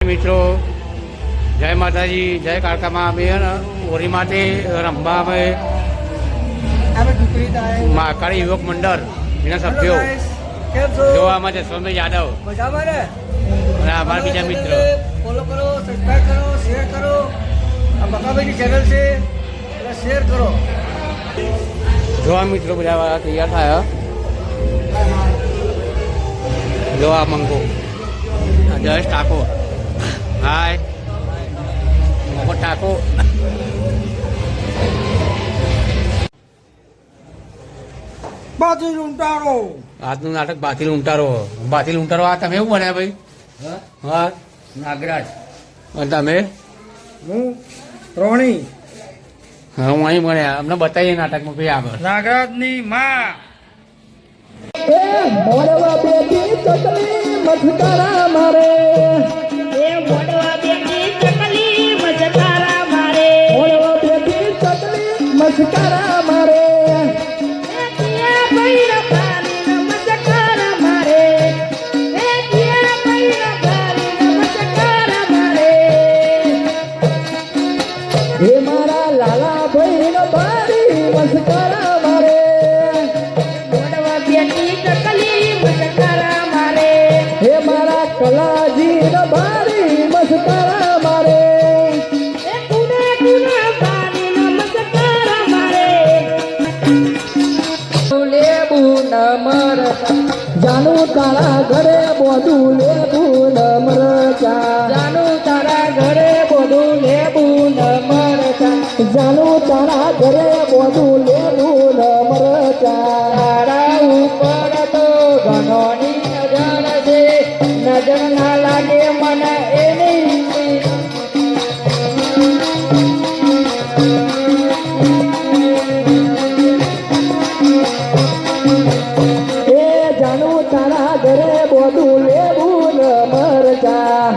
મિત્રો જય માતાજી, જય કાળકામાં. અમે હોળી માટે રમવા અમે મહાકાળી યુવક મંડળ એના સભ્યો જોવામાં જસવંતભાઈ યાદવ અને અમારા બીજા મિત્ર ફોલો કરો, સબસ્ક્રાઈબ કરો, શેર કરો. આ બકાભાઈની ચેનલ છે એટલે શેર કરો. જોવા મિત્રો બધા તૈયાર થયા. જોવા મંગો જયેશ ઠાકોર, હાય મોહમ્મદ ઠાકોર. બાથી લૂંટારો આજનું નાટક બાથી લૂંટારો. આ તમે એવું બન્યા ભાઈ? હા નાગરાજ. અને તમે? હું રોણી. હા હું અહીં બન્યા. અમને બતાવીએ નાટકમાં ભાઈ આગળ. નાગરાજની માં મોડવા બેટી ચકલી મસ્કરા મારે, એ મોડવા બેટી ચકલી મસ્કરા મારે, મોડવા બેટી ચકલી મસ્કરા મારે, એ કિયા ભૈરા પાણી મસ્કરા મારે, એ કિયા ભૈરા પાણી મસ્કરા મારે, હે મારા લાલા ભાઈ નો બારી મસ્કરા મારે, મોડવા બેટી ચકલી મસ્કરા મારે, હે મારા કલાજી નો બારી મસ્કરા મારે, એ કુના કુના પાણી મસ્કરા મારે, લેબુ ન મરચા જાનું તારા ઘરે બધું લેબુ ન મરચા, જાનું તારા ઘરે બધું લેબુ ન મરચા, જાનું તારા ઘરે બધું લેબુ ન મરચા, તારા ઉપર તો ઘણોની નજર છે, નજર ના લાગે મને એની. એ જાનું તારા ઘરે બધું લેબુ ન મરચા,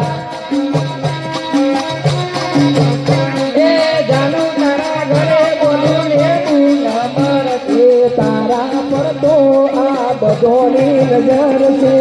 એ જાનું તારા ઘરે બધું લેબુ ન મરચા, એ તારા પર તો આ બધોની નજર છે.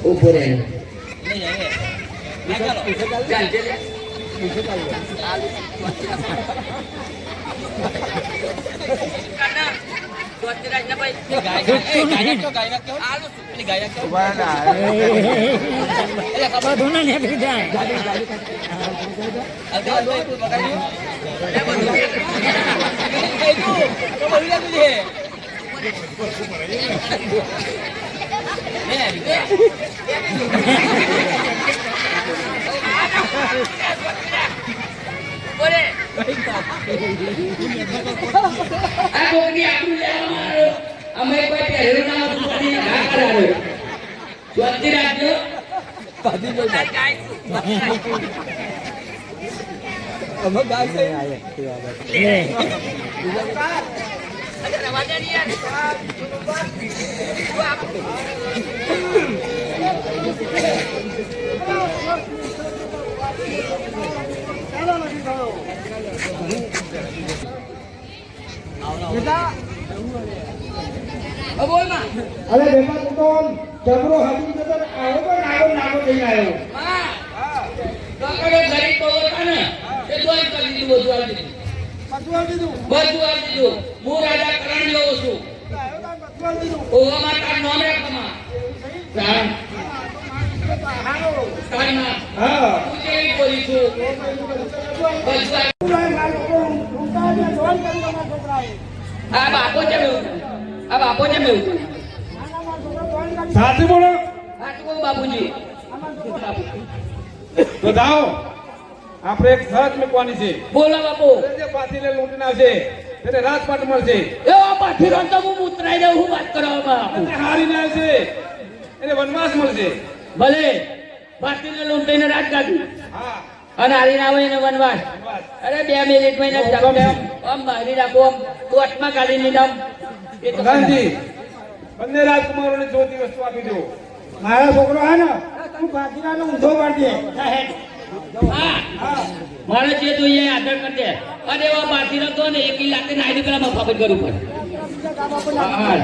ઉપર અમે કોઈ પહેરેલું ના હતું પછી ઘા કરાવ્યો સ્વસ્તિ રાખજો અમે ગાય છે અરે બેટા તું તો જબરો હાથી જતો આવ્યો તો નાગો નાગો જઈને આવ્યો કાકડો ગરીબ તો હતા ને તે દોઈ કરી દીધું બધું આવી દીધું હું રાજા કરણ જેવો છું ઓવા માતા નામ રાખમાં હા તું કેવી બોલી છું આ બાપો છે મેં સાચું બોલો સાચું બાપુજી તો જાઓ આપણે એક શરત મૂકવાની છે બોલો બાપુ જે પાથીને લૂંટીને આવશે તેને રાજપાટ મળશે એવો પાઠીરો તો હું ઉતરાઈ દઉં હું વાત કરવામાં જે હારીને આવશે એને વનવાસ મળશે ભલે પાઠીને લૂંટીને રાજ કાઢી હા અને હારી આવે એને વનવાસ અરે 2 મિનિટ મહિને આમ મારી રાખો આમ કોર્ટમાં કાઢી લીધા એ તો પ્રધાનજી બંને રાજકુમારોને જોતી વસ્તુ આપી દો મારા છોકરો હે ને તું પાટીલાનો ઊંધો પાડી હા મારે જે જોઈએ એ આદર કરી દે અને એવા પાઠીરો તો ને 1 લાખ નાઈ દીકરામાં ફાફત કરવું પડે હા